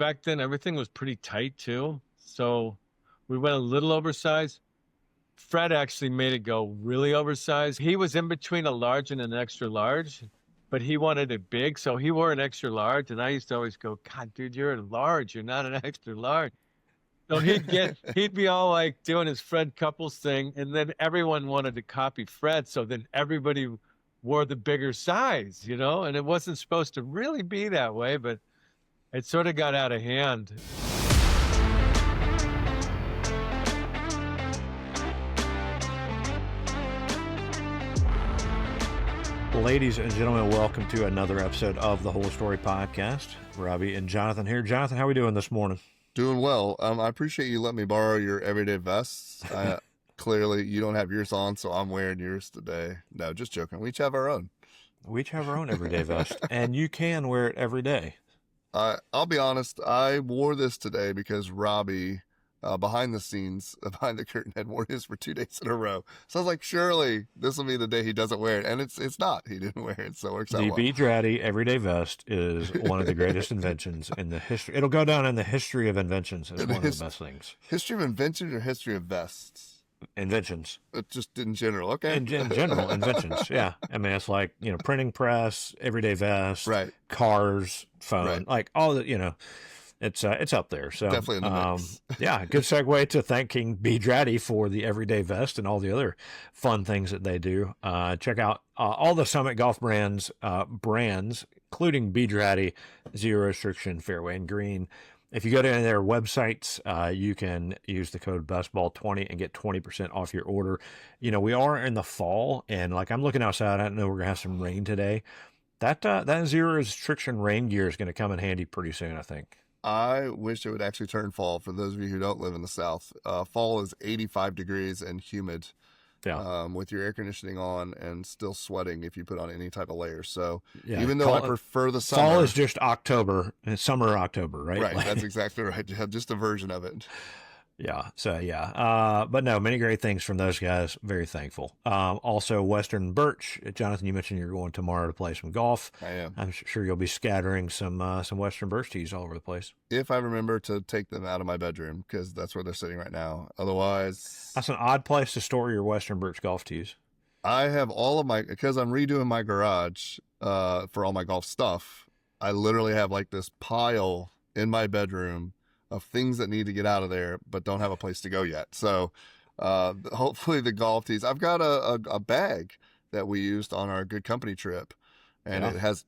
back then everything was pretty tight too. So we went a little oversized. Fred actually made it go really oversized. He was in between a large and an extra large, but he wanted it big. So he wore an extra large. And I used to always go, God, dude, you're a large. You're not an extra large. So he'd be all like doing his Fred Couples thing. And then everyone wanted to copy Fred. So then everybody wore the bigger size, and it wasn't supposed to really be that way, but it sort of got out of hand. Ladies and gentlemen, welcome to another episode of the Whole Story Podcast. Robbie and Jonathan here. Jonathan, how are we doing this morning? Doing well. I appreciate you letting me borrow your everyday vests. Clearly, you don't have yours on, so I'm wearing yours today. No, just joking. We each have our own. We each have our own everyday vest, and you can wear it every day. I'll be honest. I wore this today because Robbie, behind the scenes, behind the curtain, had worn his for 2 days in a row. So I was like, surely this will be the day he doesn't wear it, and it's not. He didn't wear it, so it works out well. The B. Draddy everyday vest is one of the greatest inventions in the history. It'll go down in the history of inventions as one of the best things. History of inventions or history of vests? Inventions. Just in general, okay. In general, inventions, yeah. I mean, it's like, printing press, everyday vest, right. Cars, phone, right. Like all the, it's up there. So definitely in the mix. Yeah, good segue to thanking B. Draddy for the everyday vest and all the other fun things that they do. Check out all the Summit Golf brands, including B. Draddy, Zero Restriction, Fairway and Green. If you go to their websites, you can use the code BestBall20 and get 20% off your order. We are in the fall, and like I'm looking outside, I know we're gonna have some rain today. That Zero Restriction rain gear is going to come in handy pretty soon, I think. I wish it would actually turn fall. For those of you who don't live in the South, fall is 85 degrees and humid. Yeah. With your air conditioning on and still sweating if you put on any type of layer. So yeah. Even though I prefer the summer. Fall is just October, summer October, right? Right, that's exactly right. You have just a version of it. Yeah, so yeah. But no, many great things from those guys. Very thankful. Also, Western Birch. Jonathan, you mentioned you're going tomorrow to play some golf. I am. I'm sure you'll be scattering some Western Birch tees all over the place. If I remember to take them out of my bedroom, because that's where they're sitting right now. Otherwise... That's an odd place to store your Western Birch golf tees. I have all of my... Because I'm redoing my garage for all my golf stuff, I literally have like this pile in my bedroom of things that need to get out of there, but don't have a place to go yet. So hopefully the golf tees, I've got a bag that we used on our Good Company trip, and it has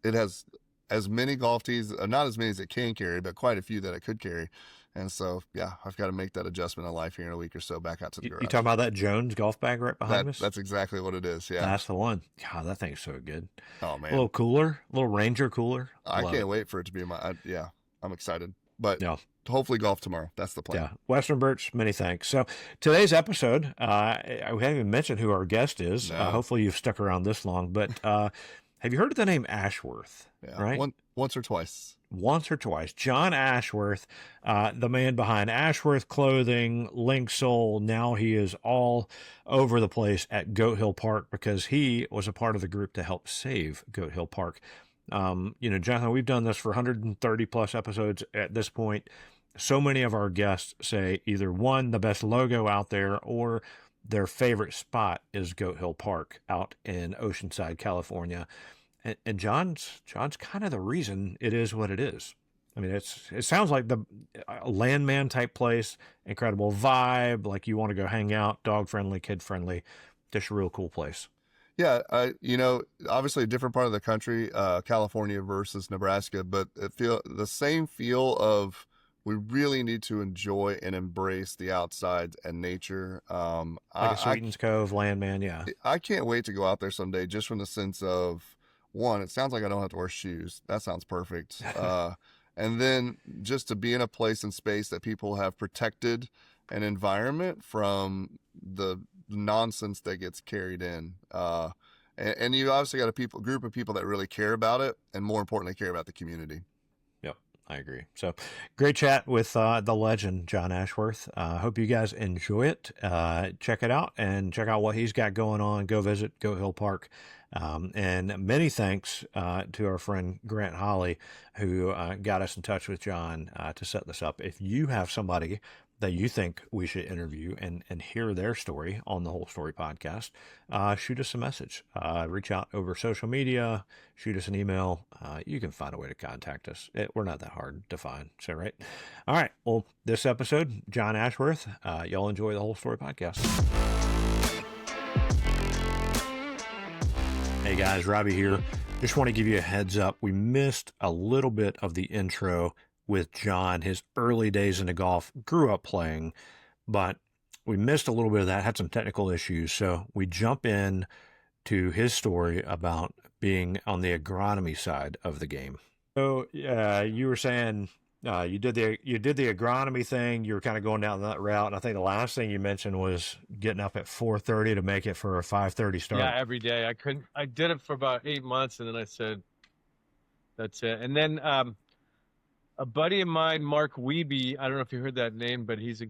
as many golf tees, not as many as it can carry, but quite a few that it could carry. And so, yeah, I've got to make that adjustment in life here in a week or so back out to the garage. You talking about that Jones golf bag right behind us? That's exactly what it is, yeah. That's the one. God, that thing's so good. Oh, man. A little cooler, a little Ranger cooler. I can't wait for it to be I'm excited. But yeah. Hopefully golf tomorrow. That's the plan. Yeah. Western Birch, many thanks. So today's episode, we haven't even mentioned who our guest is. No. Hopefully you've stuck around this long. But have you heard of the name Ashworth? Yeah, right? Once or twice. Once or twice. John Ashworth, the man behind Ashworth Clothing, Linksoul. Now he is all over the place at Goat Hill Park because he was a part of the group to help save Goat Hill Park. Jonathan, we've done this for 130 plus episodes at this point. So many of our guests say either one, the best logo out there, or their favorite spot is Goat Hill Park out in Oceanside, California. And John's kind of the reason it is what it is. I mean, it sounds like the landman type place, incredible vibe, like you want to go hang out, dog friendly, kid friendly, just a real cool place. Yeah, obviously a different part of the country, California versus Nebraska, but the same feel of we really need to enjoy and embrace the outside and nature. Like a Sweetens Cove, landman, yeah. I can't wait to go out there someday just from the sense of, one, it sounds like I don't have to wear shoes. That sounds perfect. And then just to be in a place and space that people have protected an environment from the nonsense that gets carried in. And you obviously got a group of people that really care about it, and more importantly, care about the community. Yep, I agree. So great chat with the legend, John Ashworth. Hope you guys enjoy it. Check it out and check out what he's got going on. Go visit Goat Hill Park And many thanks to our friend Grant Holly, who got us in touch with John to set this up. If you have somebody that you think we should interview and hear their story on the Whole Story podcast, shoot us a message. Reach out over social media, shoot us an email. You can find a way to contact us. We're not that hard to find. So, right? All right. Well, this episode, John Ashworth, y'all enjoy the Whole Story podcast. Hey guys, Robbie here. Just want to give you a heads up. We missed a little bit of the intro with John, his early days into golf, grew up playing, but we missed a little bit of that, had some technical issues. So we jump in to his story about being on the agronomy side of the game. So you were saying you did the agronomy thing. You were kind of going down that route. And I think the last thing you mentioned was getting up at 4:30 to make it for a 5:30 start. Yeah, every day. I did it for about 8 months, and then I said, that's it. And then a buddy of mine, Mark Wiebe, I don't know if you heard that name, but he's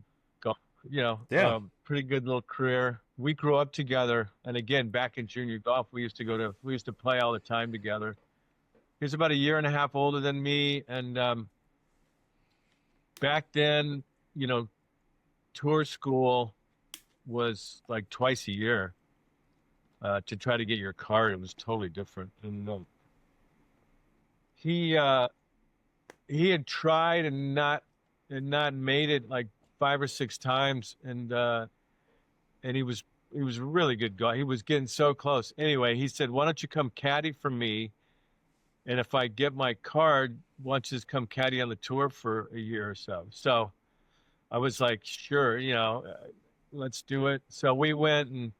pretty good little career. We grew up together, and again, back in junior golf, we used to play all the time together. He's about a year and a half older than me, and back then, tour school was like twice a year to try to get your card. It was totally different, and he had tried and not made it like 5 or 6 times, and he was a really good guy. He was getting so close. Anyway, he said, "Why don't you come caddy for me? And if I get my card, why don't you just come caddy on the tour for a year or so?" So I was like, "Sure, let's do it." So we went and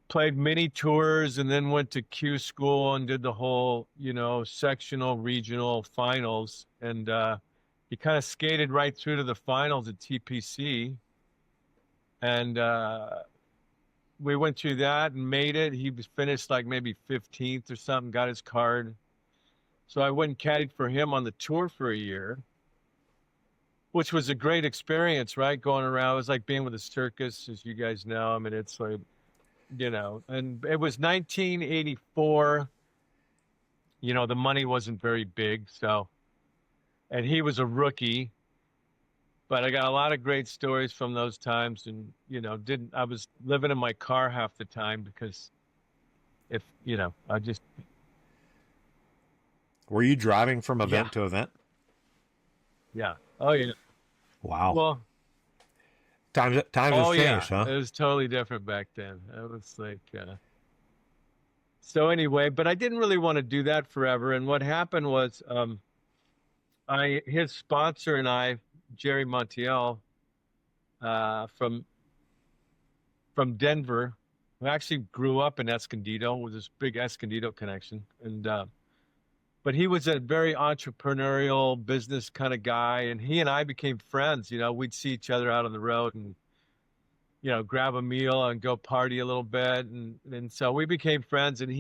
played mini tours, and then went to Q school and did the whole, sectional, regional finals. And he kind of skated right through to the finals at TPC. And we went through that and made it. He was finished like maybe 15th or something, got his card. So I went and caddied for him on the tour for a year, which was a great experience, right? Going around, it was like being with a circus, as you guys know. I mean, it's like, and it was 1984. The money wasn't very big. So, and he was a rookie, but I got a lot of great stories from those times. And, I was living in my car half the time because Were you driving from event to event? Yeah. Oh, yeah. Wow. Well, times have changed, huh? It was totally different back then. It was like, so anyway, but I didn't really want to do that forever. And what happened was, his sponsor and I, Jerry Montiel, from Denver, who actually grew up in Escondido with this big Escondido connection. And, but he was a very entrepreneurial business kind of guy, and he and I became friends. We'd see each other out on the road and, grab a meal and go party a little bit. And so we became friends, and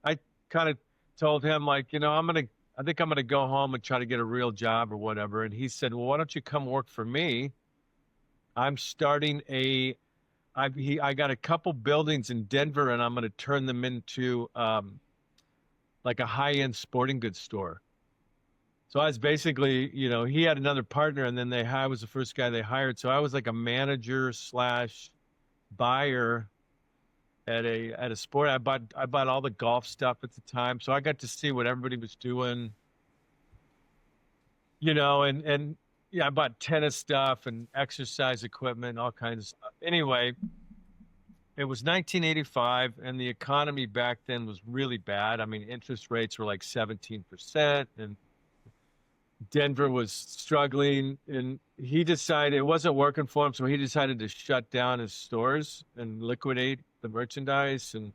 I kind of told him, like, I think I'm going to go home and try to get a real job or whatever. And he said, "Well, why don't you come work for me? I'm starting I got a couple buildings in Denver, and I'm going to turn them into, like a high-end sporting goods store." So I was basically, he had another partner, and then I was the first guy they hired. So I was like a manager / buyer at a sport. I bought all the golf stuff at the time. So I got to see what everybody was doing, and yeah, I bought tennis stuff and exercise equipment, all kinds of stuff. Anyway, it was 1985, and the economy back then was really bad. I mean, interest rates were like 17%, and Denver was struggling. And he decided it wasn't working for him, so he decided to shut down his stores and liquidate the merchandise. And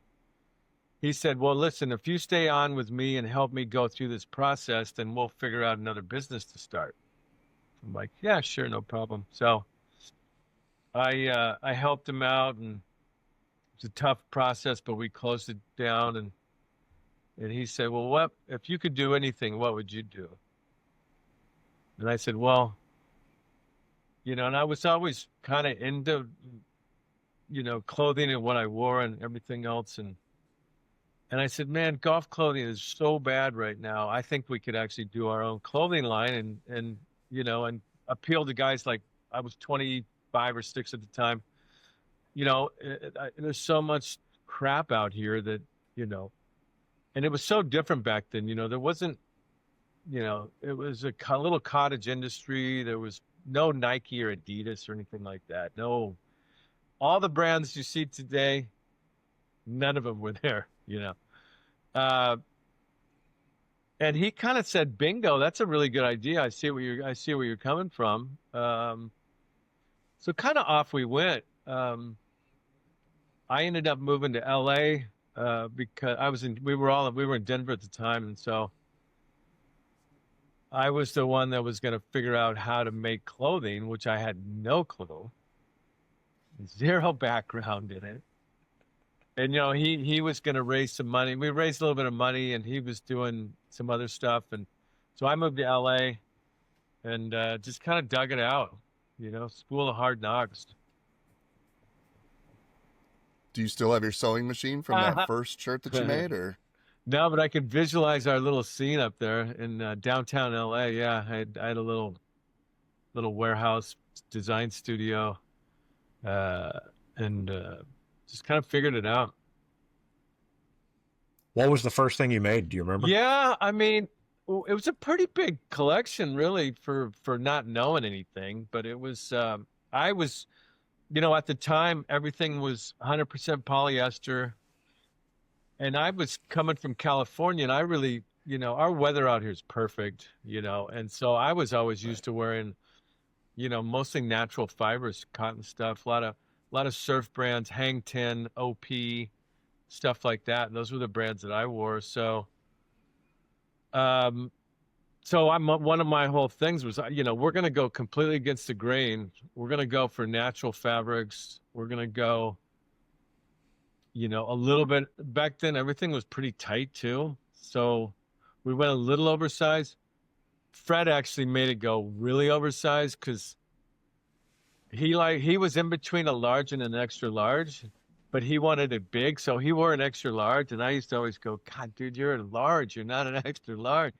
he said, "Well, listen, if you stay on with me and help me go through this process, then we'll figure out another business to start." I'm like, "Yeah, sure, no problem." So I helped him out, and it was a tough process, but we closed it down. And he said, "Well, what if you could do anything, what would you do?" And I said, "Well, and I was always kind of into, clothing and what I wore and everything else. And And I said, man, golf clothing is so bad right now. I think we could actually do our own clothing line and and appeal to guys like I was 25 or 6 at the time. There's so much crap out here that, and it was so different back then. There wasn't, it was a little cottage industry. There was no Nike or Adidas or anything like that. No, all the brands you see today, none of them were there. Uh, and he kind of said, "Bingo, that's a really good idea. I see where you're coming from." So kind of off we went. I ended up moving to LA because we were in Denver at the time, and so I was the one that was going to figure out how to make clothing, which I had no clue, zero background in it. And he was going to raise some money. We raised a little bit of money, and he was doing some other stuff, and so I moved to LA and just kind of dug it out. School of hard knocks. Do you still have your sewing machine from that first shirt that you made, or? No, but I could visualize our little scene up there in downtown LA. Yeah, I had a little warehouse design studio, and just kind of figured it out. What was the first thing you made? Do you remember? Yeah, I mean, it was a pretty big collection, really, for not knowing anything. But it was, I was, at the time, everything was 100% polyester. And I was coming from California, and I really, our weather out here is perfect, and so I was always used to wearing, mostly natural fibers, cotton stuff, a lot of surf brands, Hang Ten, OP, stuff like that. And those were the brands that I wore. So, one of my whole things was, we're going to go completely against the grain. We're going to go for natural fabrics. We're going to go, a little bit. Back then, everything was pretty tight too. So we went a little oversized. Fred actually made it go really oversized because he was in between a large and an extra large, but he wanted it big. So he wore an extra large. And I used to always go, God, dude, you're a large. You're not an extra large.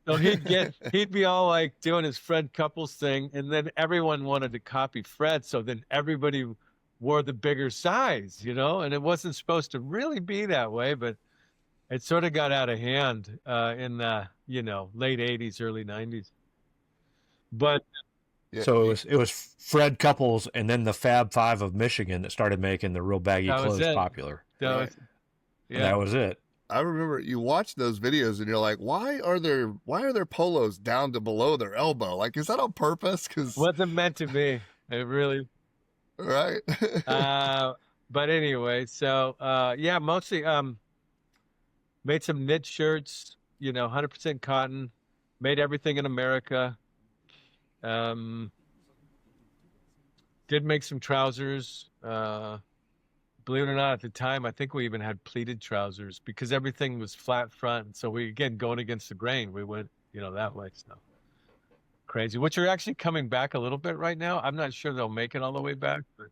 So he'd be all like doing his Fred Couples thing. And then everyone wanted to copy Fred. So then everybody wore the bigger size, and it wasn't supposed to really be that way, but it sort of got out of hand in the, late 80s, early 90s. But yeah, so it was Fred Couples and then the Fab Five of Michigan that stared making the real baggy clothes popular. That was it. I remember you watch those videos and you're like, why are their polos down to below their elbow? Like, is that on purpose? Because wasn't meant to be. It really. Right. But anyway, so mostly made some knit shirts, 100% cotton, made everything in America. Did make some trousers. Believe it or not, at the time, I think we even had pleated trousers because everything was flat front. So we, again, going against the grain, we went, that way. So crazy, which are actually coming back a little bit right now. I'm not sure they'll make it all the way back, but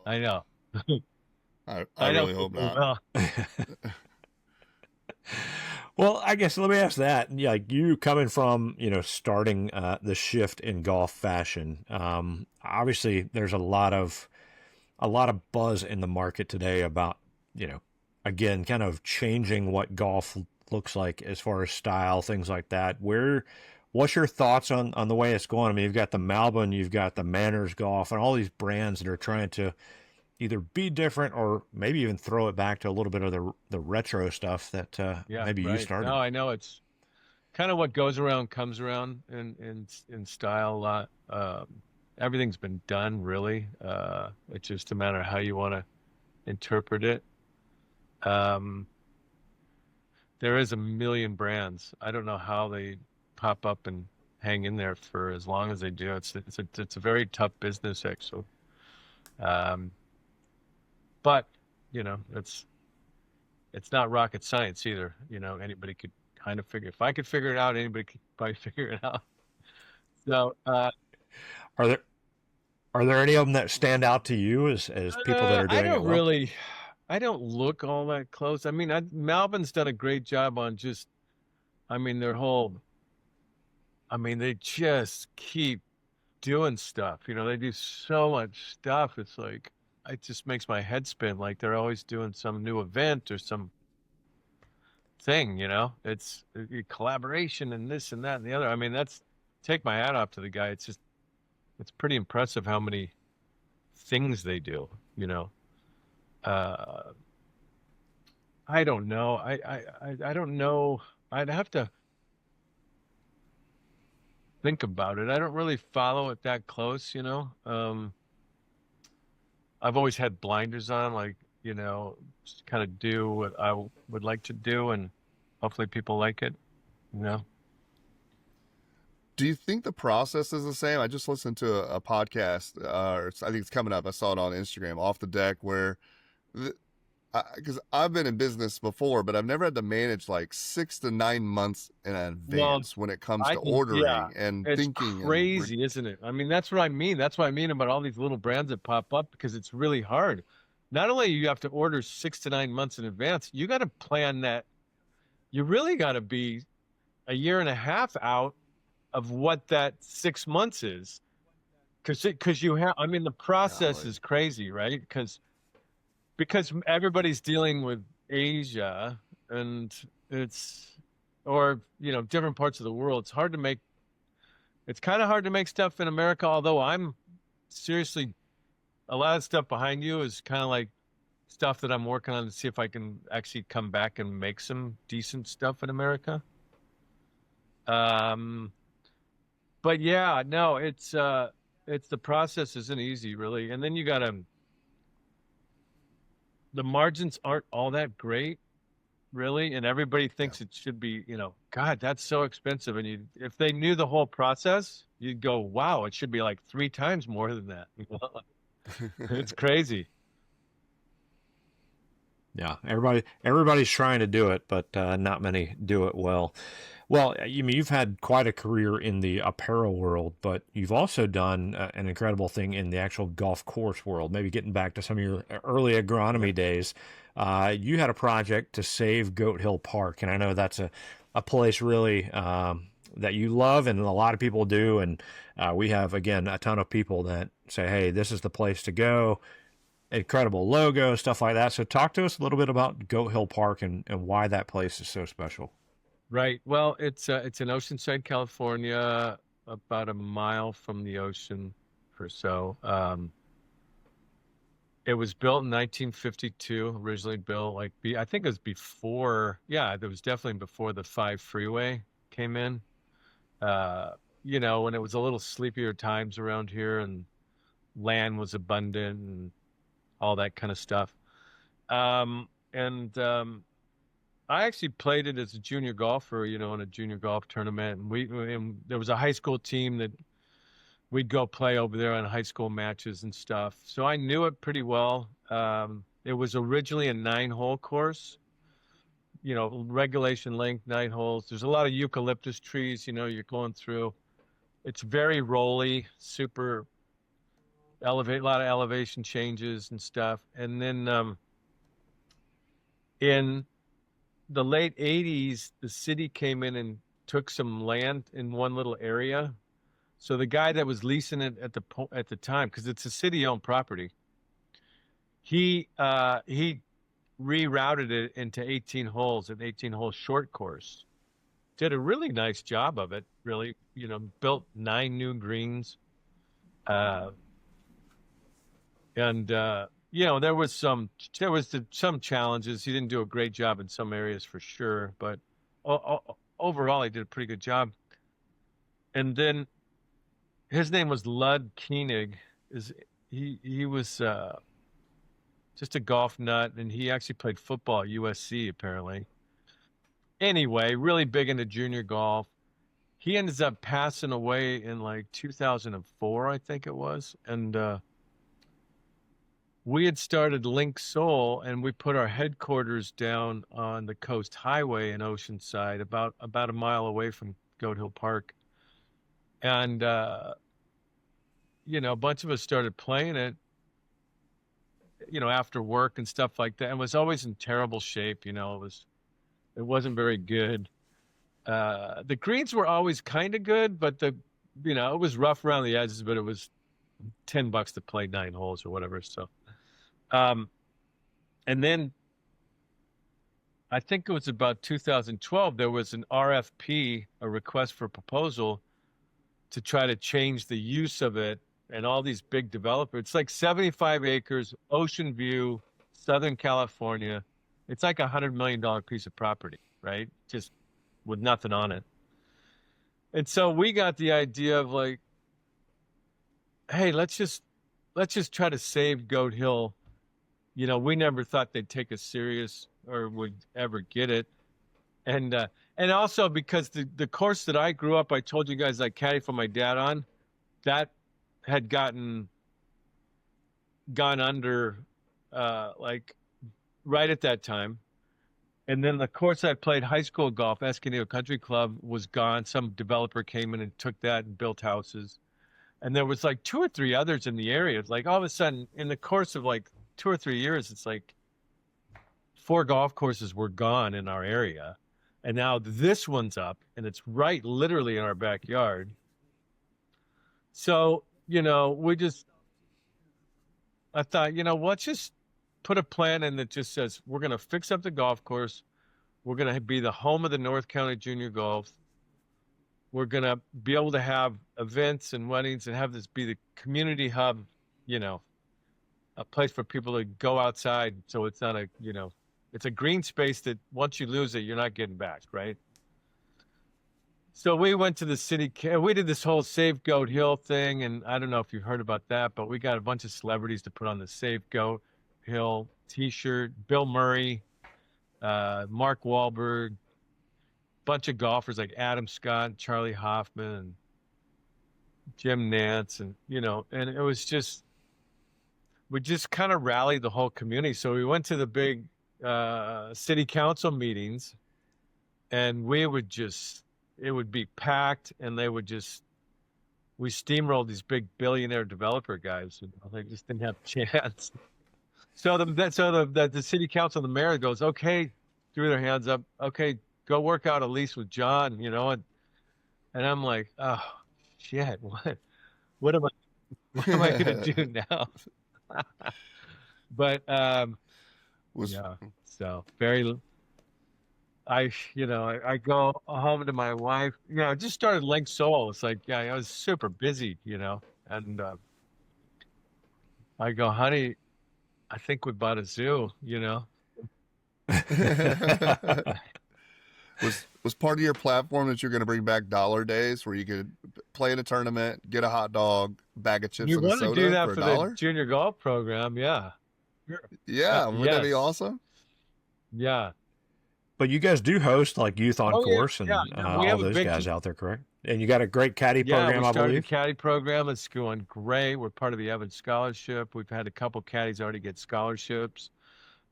I know. I really hope not. Well, I guess let me ask that. Yeah, like you coming from, starting the shift in golf fashion. Obviously, there's a lot of buzz in the market today about, again, kind of changing what golf looks like as far as style, things like that. What's your thoughts on the way it's going? I mean, you've got the Malbon, you've got the Manners Golf, and all these brands that are trying to either be different or maybe even throw it back to a little bit of the retro stuff that maybe you started. No, I know it's kind of what goes around comes around in style a lot. Everything's been done, really. It's just a matter of how you want to interpret it. There is a million brands. I don't know how they pop up and hang in there for as long as they do. It's a very tough business, actually. But it's not rocket science either. Anybody could kind of figure. If I could figure it out, anybody could probably figure it out. So, are there any of them that stand out to you as people that are doing it well? I don't look all that close. I mean, Malvin's done a great job on just, I mean, their whole, I mean, they just keep doing stuff. You know, they do so much stuff. It's like, it just makes my head spin. Like they're always doing some new event or some thing, you know? It's collaboration and this and that and the other. I mean, that's, take my hat off to the guy. It's just, it's pretty impressive how many things they do, you know? Uh, I don't know. I don't know. I'd have to think about it. I don't really follow it that close, you know? I've always had blinders on, like, you know, just kind of do what I would like to do, and hopefully people like it, you know? Do you think the process is the same? I just listened to a podcast, or I think it's coming up. I saw it on Instagram, Off the Deck, where because I've been in business before, but I've never had to manage like 6 to 9 months in Well, advance when it comes I to can, yeah, ordering and it's thinking crazy, isn't it? I mean, that's what I mean. That's what I mean about all these little brands that pop up because it's really hard. Not only you have to order 6 to 9 months in advance, you got to plan that. You really got to be a year and a half out of what that 6 months is, because you have. I mean, the process golly. is crazy, right? Because everybody's dealing with Asia and it's or you know different parts of the world. It's hard to make. It's kind of hard to make stuff in America. Although I'm seriously a lot of stuff behind you is kind of like stuff that I'm working on to see if I can actually come back and make some decent stuff in America. Um, but yeah, no, it's the process isn't easy really, and then you gotta the margins aren't all that great really, and everybody Yeah. thinks it should be, you know, God, that's so expensive, and you if they knew the whole process, you'd go, wow, it should be like 3 times more than that. It's crazy. Yeah, everybody's trying to do it, but not many do it well. Well, you mean you've had quite a career in the apparel world, but you've also done an incredible thing in the actual golf course world. Maybe getting back to some of your early Yeah. agronomy days, you had a project to save Goat Hill Park, and I know that's a place really that you love, and a lot of people do. And we have again a ton of people that say, "Hey, this is the place to go." Incredible logo, stuff like that. So talk to us a little bit about Goat Hill Park and why that place is so special. Right. Well, it's in Oceanside, California, about a mile from the ocean or so. It was built in 1952, originally built like I think it was before, yeah, it was definitely before the 5 freeway came in. Uh, you know, when it was a little sleepier times around here and land was abundant and all that kind of stuff. And I actually played it as a junior golfer, you know, in a junior golf tournament. And there was a high school team that we'd go play over there on high school matches and stuff. So I knew it pretty well. It was originally a 9-hole course, you know, regulation length, 9 holes. There's a lot of eucalyptus trees, you know, you're going through. It's very rolly, super elevate, a lot of elevation changes and stuff. And then in the late 80s, the city came in and took some land in one little area. So the guy that was leasing it at the time, because it's a city-owned property, he rerouted it into 18 holes, an 18-hole short course. Did a really nice job of it, really, you know, built 9 new greens. Uh, and you know, there was some challenges. He didn't do a great job in some areas for sure, but overall he did a pretty good job. And then his name was Lud Koenig. Is he was just a golf nut, and he actually played football at USC apparently. Anyway, really big into junior golf. He ends up passing away in like 2004, I think it was, and we had started Linksoul, and we put our headquarters down on the Coast Highway in Oceanside, about a mile away from Goat Hill Park. And you know, a bunch of us started playing it. after work and stuff like that, and was always in terrible shape. It wasn't very good. The greens were always kind of good, but it was rough around the edges, but it was $10 to play 9 holes or whatever. So, and then I think it was about 2012, there was an RFP, a request for proposal, to try to change the use of it, and all these big developers. It's like 75 acres, ocean view, Southern California. It's like $100 million piece of property, right? Just with nothing on it. And so we got the idea of like, hey, let's just try to save Goat Hill. We never thought they'd take us serious or would ever get it. And also because the course that I grew up, I told you guys I caddied for my dad on, that had gone under like right at that time. And then the course I played high school golf, Escondido Country Club, was gone. Some developer came in and took that and built houses. And there was like 2 or 3 others in the area. It's like all of a sudden, in the course of like 2 or 3 years, it's like 4 golf courses were gone in our area. And now this one's up, and it's right literally in our backyard. So, I thought, let's just put a plan in that just says we're going to fix up the golf course. We're going to be the home of the North County Junior Golf. We're going to be able to have events and weddings and have this be the community hub, a place for people to go outside. So it's not it's a green space that once you lose it, you're not getting back, right? So we went to the city. We did this whole Save Goat Hill thing, and I don't know if you've heard about that, but we got a bunch of celebrities to put on the Save Goat Hill T-shirt. Bill Murray, Mark Wahlberg, bunch of golfers like Adam Scott, Charlie Hoffman, and Jim Nantz, and and it was just we just kind of rallied the whole community. So we went to the big city council meetings, and it would be packed, and we steamrolled these big billionaire developer guys. They just didn't have a chance. So the city council, the mayor goes, okay, threw their hands up. Okay, go work out a lease with John, and I'm like, oh shit, what am I going to do now? But so very. I go home to my wife. I just started Linksoul. It's like, I was super busy, and I go, honey, I think we bought a zoo, Was part of your platform that you're going to bring back dollar days where you could play in a tournament, get a hot dog, bag of chips, you and a want to soda do that for for $1? the junior golf program, yeah. Yeah, wouldn't that be Yes. awesome? Yeah. But you guys do host like youth on Oh, yeah, course and yeah. We have all a those big guys out there, correct? And you got a great caddy Yeah, program, we I started a believe. caddy program. It's going great. We're part of the Evans Scholarship. We've had a couple caddies already get scholarships.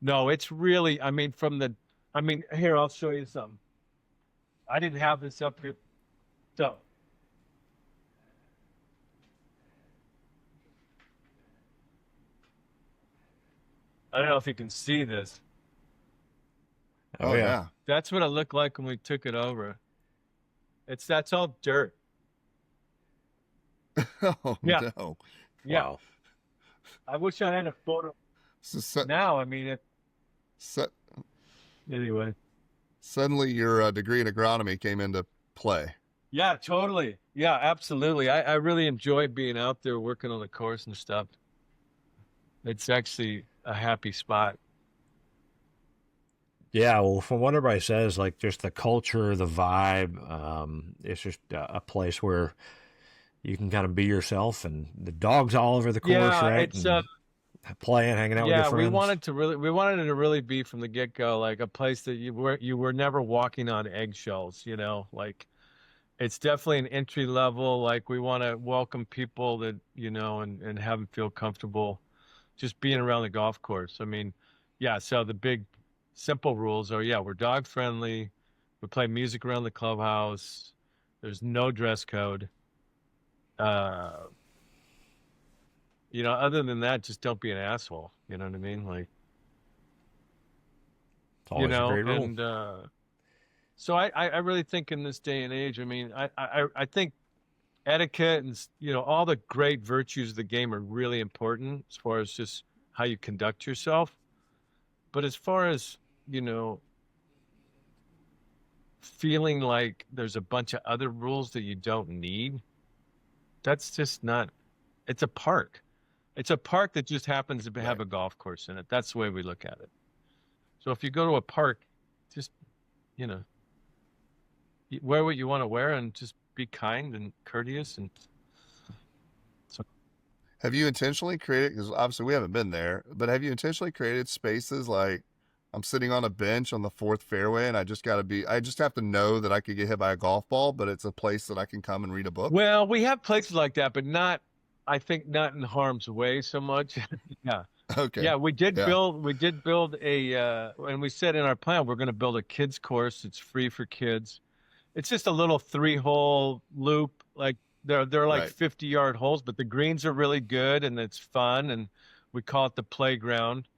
No, it's really, here, I'll show you something. I didn't have this up here. So, I don't know if you can see this. Oh, yeah. That's what it looked like when we took it over. That's all dirt. Oh, Yeah. no. Yeah. Wow. I wish I had a photo So, now. Anyway. Suddenly your degree in agronomy came into play. Yeah, totally. Yeah, absolutely. I really enjoy being out there working on the course and stuff. It's actually a happy spot. Yeah, well, from what everybody says, like just the culture, the vibe, it's just a place where you can kind of be yourself, and the dogs all over the course, Yeah, right? it's And playing, hanging out with your yeah, friends. we wanted it to really be from the get-go like a place that you were never walking on eggshells, like it's definitely an entry level. Like we want to welcome people that, and have them feel comfortable just being around the golf course. Yeah, so the big simple rules are, yeah, we're dog friendly. We play music around the clubhouse. There's no dress code. You know, other than that, just don't be an asshole. You know what I mean? Like, It's always a great rule. and so I really think in this day and age, I mean, I think etiquette and all the great virtues of the game are really important as far as just how you conduct yourself. But as far as feeling like there's a bunch of other rules that you don't need, that's just not. It's a park. It's a park that just happens to have a golf course in it. That's the way we look at it. So if you go to a park, just you know wear what you want to wear and just be kind and courteous. And so, Have you intentionally created, because obviously we haven't been there, but have you intentionally created spaces like I'm sitting on a bench on the fourth fairway and I just have to know that I could get hit by a golf ball, but it's a place that I can come and read a book? well, we have places like that, but I think not in harm's way so much. Yeah. Okay. Yeah, we did Yeah. build and we said in our plan, we're going to build a kids course. It's free for kids. It's just a little 3-hole loop. Like they're like Right. 50-yard holes, but the greens are really good and it's fun. And we call it the playground.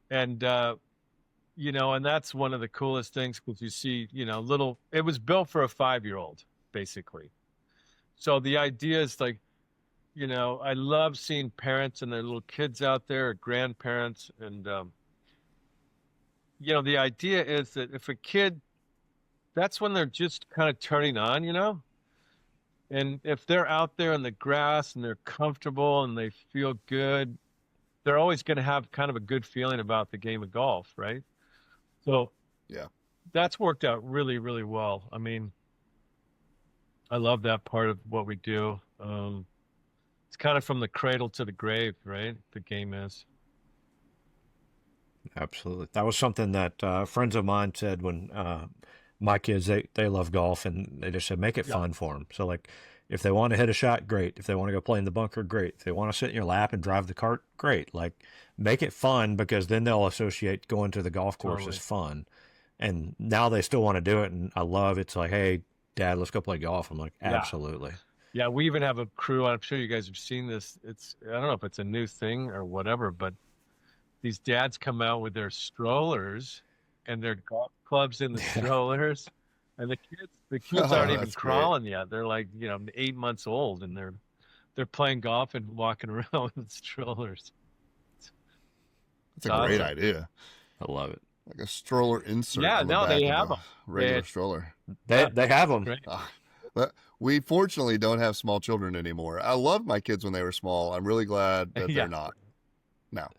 And, and that's one of the coolest things because you see, it was built for a 5-year-old, basically. So the idea is like, I love seeing parents and their little kids out there, or grandparents. And, the idea is that if a kid, that's when they're just kind of turning on, and if they're out there in the grass and they're comfortable and they feel good, they're always going to have kind of a good feeling about the game of golf, right? So Yeah. that's worked out really, really well. I mean, I love that part of what we do. It's kind of from the cradle to the grave, right? The game is. Absolutely. That was something that friends of mine said when my kids, they love golf, and they just said, make it fun for them. So, like, if they want to hit a shot, great. If they want to go play in the bunker, great. If they want to sit in your lap and drive the cart, great. Like, make it fun, because then they'll associate going to the golf course as fun. And now they still want to do it, and I love it's like, hey, Dad, let's go play golf. I'm like, absolutely. Yeah, we even have a crew. I'm sure you guys have seen this. I don't know if it's a new thing or whatever, but these dads come out with their strollers and their golf clubs in the strollers, and the kids aren't even crawling yet. They're like 8 months old, and they're playing golf and walking around with strollers. That's a great idea. I love it. Like a stroller insert. Yeah, on the no, back they of have a them. regular stroller. They have them. But we fortunately don't have small children anymore. I loved my kids when they were small. I'm really glad that they're not now.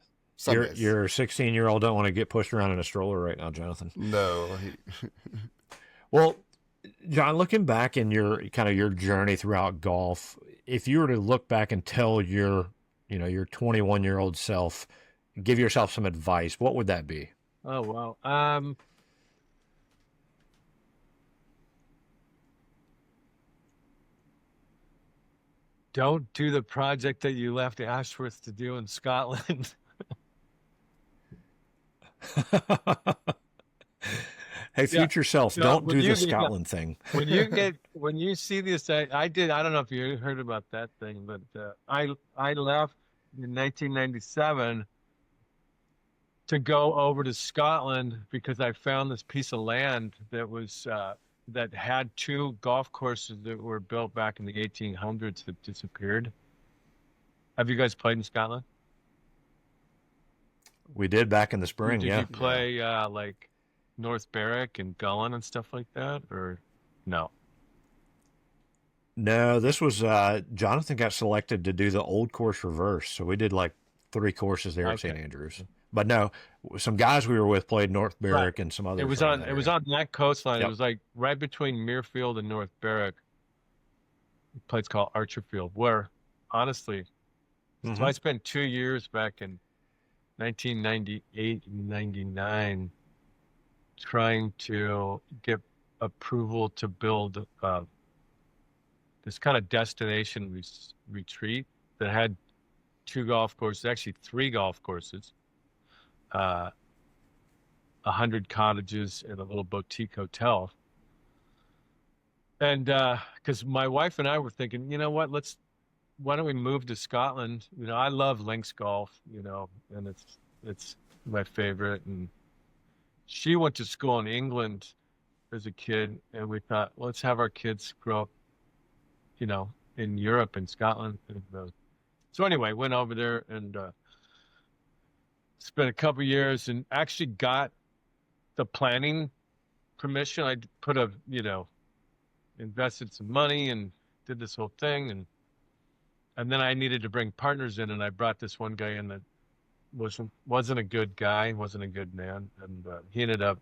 Your 16-year-old don't want to get pushed around in a stroller right now, Jonathan. No. Well, John, looking back in your journey throughout golf, if you were to look back and tell your 21-year-old self, give yourself some advice, what would that be? Oh, wow. Don't do the project that you left Ashworth to do in Scotland. Hey, future self, don't do the Scotland thing. when you see this, I did. I don't know if you heard about that thing, but I left in 1997 to go over to Scotland because I found this piece of land that was that had 2 golf courses that were built back in the 1800s that disappeared. Have you guys played in Scotland? We did back in the spring. Did you play like North Berwick and Gullen and stuff like that, or no? No, this was Jonathan got selected to do the old course reverse, so we did like 3 courses there at St. Andrews. But no, some guys we were with played North Berwick and some other. It was on that coastline. It was like right between Muirfield and North Berwick. A place called Archerfield, where honestly, so I spent 2 years back in 1998 and 99 trying to get approval to build this kind of destination retreat that had 2 golf courses, actually 3 golf courses, 100 cottages and a little boutique hotel. And because my wife and I were thinking, you know what, let's why don't we move to Scotland? You know, I love links golf, you know, and it's my favorite. And she went to school in England as a kid, and we thought, let's have our kids grow up, you know, in Europe and Scotland. And, so anyway, went over there and spent a couple years and actually got the planning permission. I put a, you know, invested some money and did this whole thing, and then I needed to bring partners in, and I brought this one guy in that wasn't a good guy, wasn't a good man, and he ended up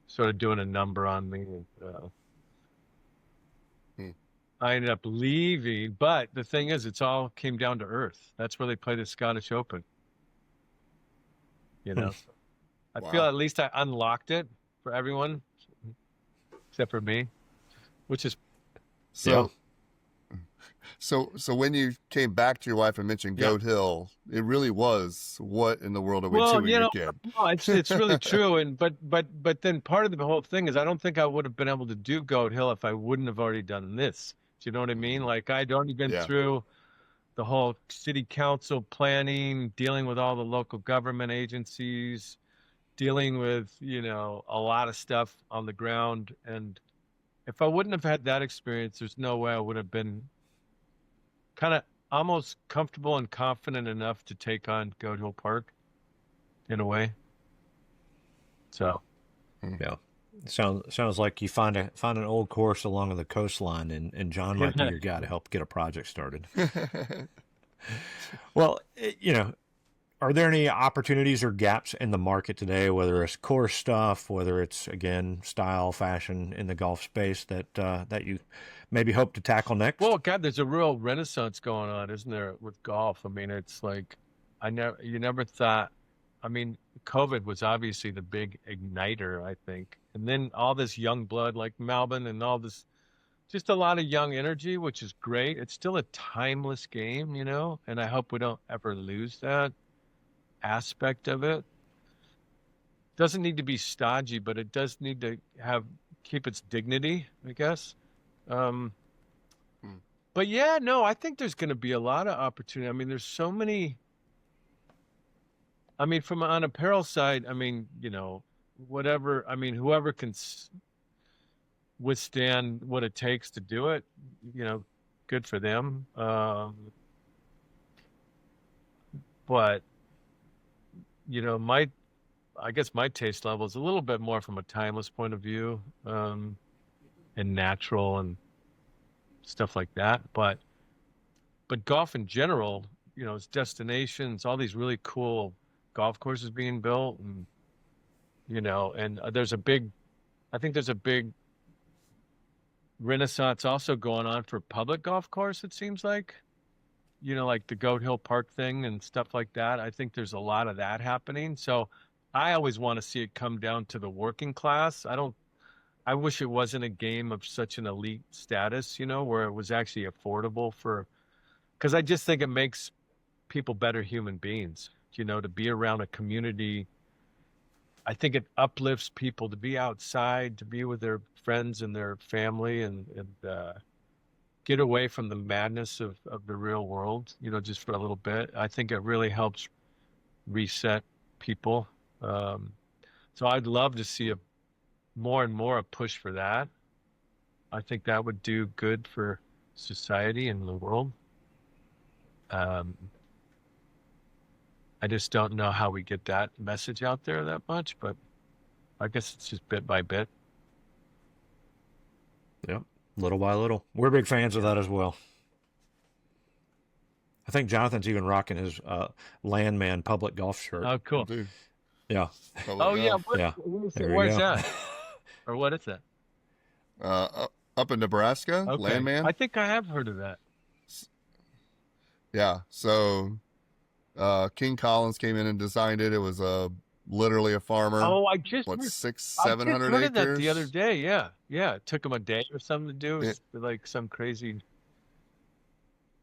sort of doing a number on me. And, Hmm. I ended up leaving, but the thing is, it's all came down to earth. That's where they play the Scottish Open. You know, so I feel Wow. at least I unlocked it for everyone except for me, which is So, so when you came back to your wife and mentioned Yeah. Goat Hill, it really was, what in the world are we well, doing you here, know, kid? no, it's really true. And but then part of the whole thing is I don't think I would have been able to do Goat Hill if I wouldn't have already done this. Do you know what I mean? Like I'd already been Yeah. through the whole city council planning, dealing with all the local government agencies, dealing with, you know, a lot of stuff on the ground. And if I wouldn't have had that experience, there's no way I would have been kind of almost comfortable and confident enough to take on Goat Hill Park in a way. So Yeah. Sounds like you find an old course along the coastline, and John might be your guy to help get a project started. Well, you know, are there any opportunities or gaps in the market today, whether it's course stuff, whether it's again style, fashion in the golf space that you maybe hope to tackle next? well, God, there's a real renaissance going on, isn't there, with golf? I mean, it's like you never thought. I mean, COVID was obviously the big igniter, I think, and then all this young blood like Melbourne and all this, just a lot of young energy, which is great. It's still a timeless game, you know, and I hope we don't ever lose that aspect of it. Doesn't need to be stodgy, but it does need to keep its dignity, I guess. Um, Hmm. but yeah, no, I think there's going to be a lot of opportunity. I mean, there's so many. I mean, from an apparel side, I mean, you know, whatever. I mean, whoever can withstand what it takes to do it, you know, good for them. But you know, I guess my taste level is a little bit more from a timeless point of view, and natural and stuff like that. But golf in general, you know, it's destinations, all these really cool golf courses being built, and you know, and I think there's a big renaissance also going on for public golf course. It seems like, you know, like the Goat Hill Park thing and stuff like that. I think there's a lot of that happening. So I always want to see it come down to the working class. I wish it wasn't a game of such an elite status, you know, where it was actually affordable because I just think it makes people better human beings, you know, to be around a community. I think it uplifts people to be outside, to be with their friends and their family, and get away from the madness of the real world, you know, just for a little bit. I think it really helps reset people. Um, so I'd love to see more and more a push for that. I think that would do good for society and the world. Um, I just don't know how we get that message out there that much, but I guess it's just bit by bit. Yep, little by little. We're big fans of that as well. I think Jonathan's even rocking his Landman public golf shirt. Oh, cool. Dude, Yeah, Oh, yeah. yeah. There you Where's go. that? Or what is that? Up in Nebraska, Okay. Landman. I think I have heard of that. Yeah. So, King Collins came in and designed it. It was literally a farmer. Oh, I just What, heard, 700 heard of that acres? the other day. Yeah. Yeah. It took him a day or something to do. Yeah. It's like some crazy.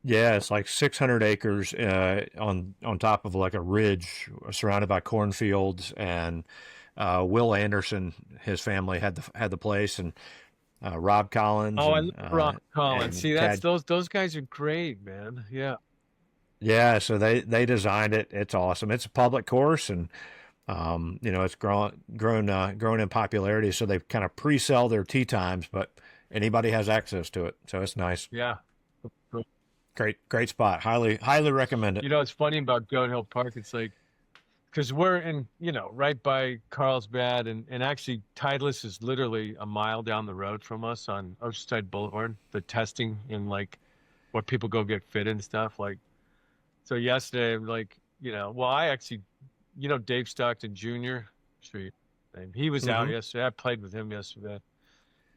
Yeah, it's like 600 acres on top of like a ridge, surrounded by cornfields. And Will Anderson, his family had the place, and Rob Collins Oh, I and love Rock Collins. and See, that's Cad. those guys are great, man. Yeah. Yeah, so they designed it. It's awesome. It's a public course, and it's grown in popularity. So they kind of pre-sell their tee times, but anybody has access to it. So it's nice. Yeah. Great spot. Highly recommend it. You know, it's funny about Goat Hill Park. It's like, because we're in, right by Carlsbad, and actually Titleist is literally a mile down the road from us on Oceanside Boulevard, the testing and like where people go get fit and stuff. Like, so yesterday, like, well, I actually, Dave Stockton Jr., sure you name. He was out yesterday. I played with him yesterday.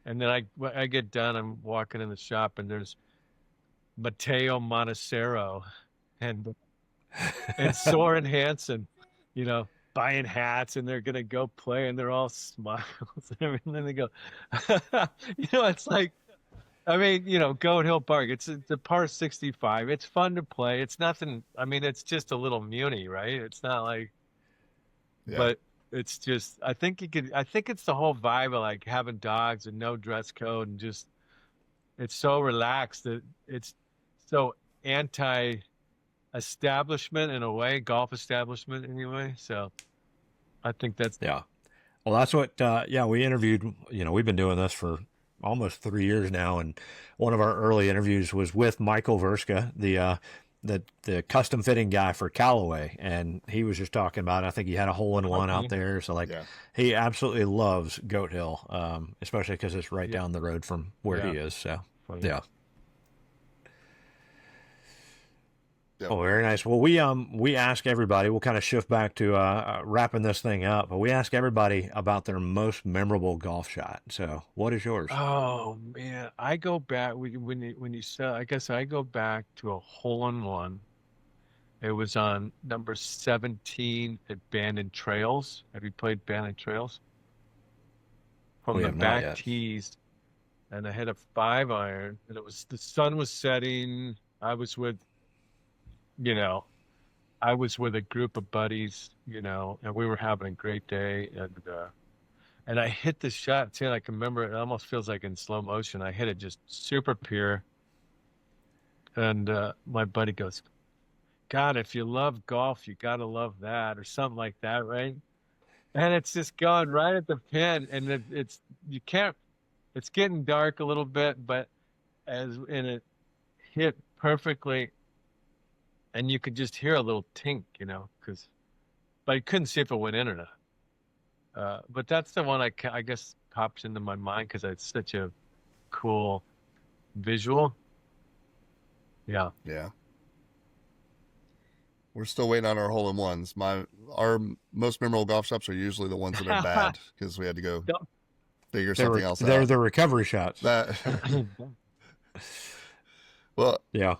And then I get done, I'm walking in the shop, and there's Mateo Montecero and Soren Hansen, buying hats, and they're gonna go play, and they're all smiles and everything. And they go, it's like, I mean, Goat Hill Park. It's a par 65. It's fun to play. It's nothing. I mean, it's just a little muni, right? It's not like, Yeah. but it's just. I think you could. I think it's the whole vibe of like having dogs and no dress code, and just it's so relaxed that it's so anti-establishment in a way, golf establishment anyway. So I think that's Yeah. Well, that's what. We interviewed. We've been doing this for almost 3 years now, and one of our early interviews was with Michael Verska, the custom fitting guy for Callaway, and he was just talking about. I think he had a hole in one out there, so he absolutely loves Goat Hill, especially because it's right down the road from where he is. So yeah. Yep. Oh, very nice. Well, we ask everybody. We'll kind of shift back to wrapping this thing up, but we ask everybody about their most memorable golf shot. So, what is yours? Oh man, I go back when you said. I guess I go back to a hole-in-one. It was on number 17 at Bandon Trails. Have you played Bandon Trails? From We the have not back yet. tees, and I had a 5-iron, and the sun was setting. I was with a group of buddies, and we were having a great day, and I hit the shot. See, I can remember it almost feels like in slow motion. I hit it just super pure, and my buddy goes, "God, if you love golf, you gotta love that," or something like that, right? And it's just going right at the pin, and you can't. It's getting dark a little bit, but it hit perfectly, and you could just hear a little tink, but you couldn't see if it went in or not. But that's the one I guess pops into my mind because it's such a cool visual. Yeah. Yeah. We're still waiting on our hole-in-ones. Our most memorable golf shots are usually the ones that are bad because we had to go figure something else out. They're the recovery shots. Well, yeah.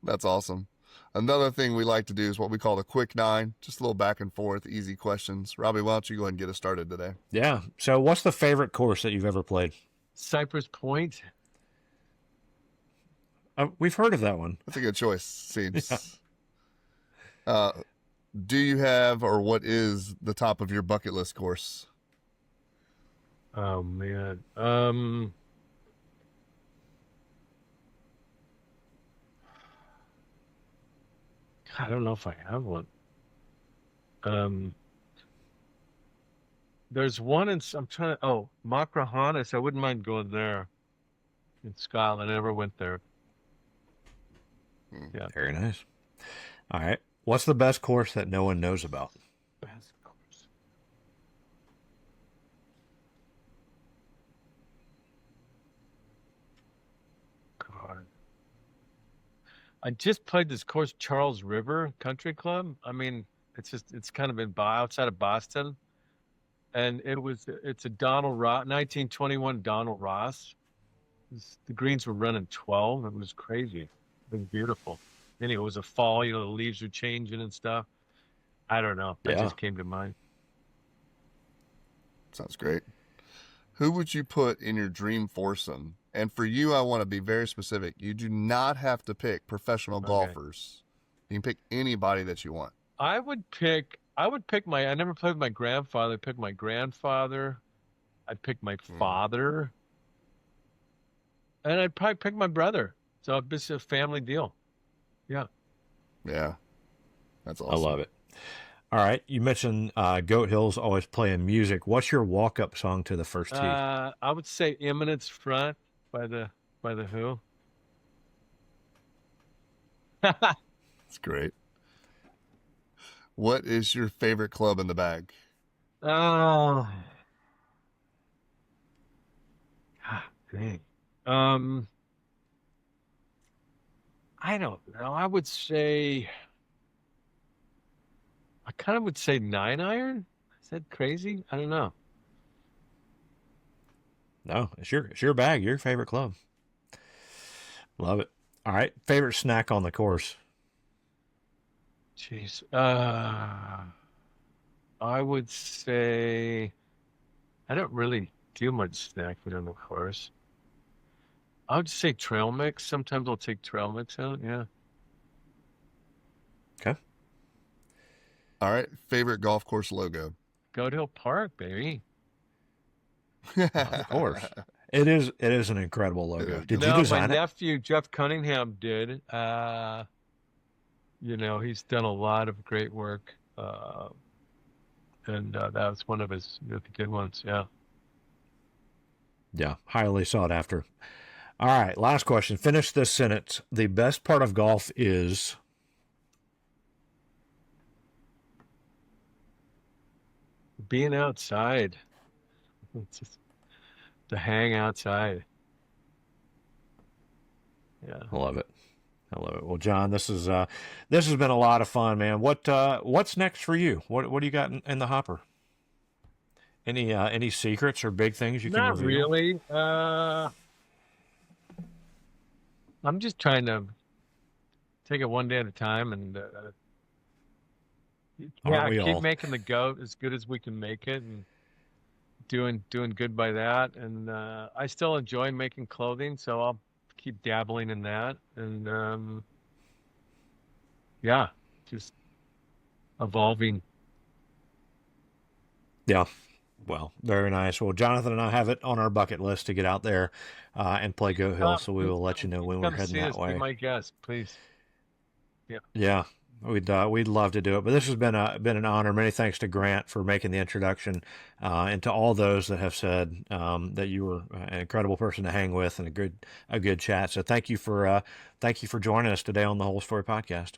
That's awesome. Another thing we like to do is what we call the quick 9, just a little back and forth, easy questions. Robbie, why don't you go ahead and get us started today? Yeah. So what's the favorite course that you've ever played? Cypress Point. We've heard of that one. That's a good choice, seems. Yeah. Do you have, or what is the top of your bucket list course? Oh man. I don't know if I have one. There's one Macrahanis. I wouldn't mind going there in Scotland. I never went there. Yeah. Very nice. All right. What's the best course that no one knows about? Best course. God. I just played this course, Charles River Country Club. I mean, it's kind of outside of Boston. And it's a 1921 Donald Ross. The greens were running 12. It was crazy. It was beautiful. Anyway, it was a fall, the leaves were changing and stuff. I don't know. That just came to mind. Sounds great. Who would you put in your dream foursome? And for you, I want to be very specific. You do not have to pick professional golfers. You can pick anybody that you want. I would pick I never played with my grandfather. I'd pick my grandfather. I'd pick my father. and I'd probably pick my brother. So it's a family deal. Yeah. Yeah. That's I awesome. love it. All right. You mentioned Goat Hill's always playing music. What's your walk-up song to the first tee? I would say Imminence Front by the Who. That's great. What is your favorite club in the bag? Oh. Dang. I don't know. I kind of would say 9-iron. Is that crazy? I don't know. No, it's your bag, your favorite club. Love it. All right. Favorite snack on the course? Jeez. I would say I don't really do much snacking on the course. I would say trail mix. Sometimes I'll take trail mix out. Yeah. Okay. All right. Favorite golf course logo? Goat Hill Park, baby. Of course. It is an incredible logo. Did you No, design my it? nephew Jeff Cunningham did. He's done a lot of great work, and that was one of his really good ones. Yeah. Yeah, highly sought after. All right, last question. Finish this sentence. The best part of golf is Being outside. It's just to hang outside. Yeah. I love it. I love it. Well, John, this has been a lot of fun, man. What's next for you? What do you got in the hopper? Any secrets or big things you can Not reveal? really. I'm just trying to take it one day at a time and Aren't we keep all? making the goat as good as we can make it and doing good by that. And I still enjoy making clothing, so I'll keep dabbling in that. And yeah, just evolving. Yeah. Well, very nice. Well, Jonathan and I have it on our bucket list to get out there and play Goat Hill, so we will let you know when we're Come heading see that us. Be way. my guest, please. Yeah. Yeah, we'd love to do it. But this has been an honor. Many thanks to Grant for making the introduction, and to all those that have said that you were an incredible person to hang with and a good chat. So thank you for joining us today on the Whole Story Podcast.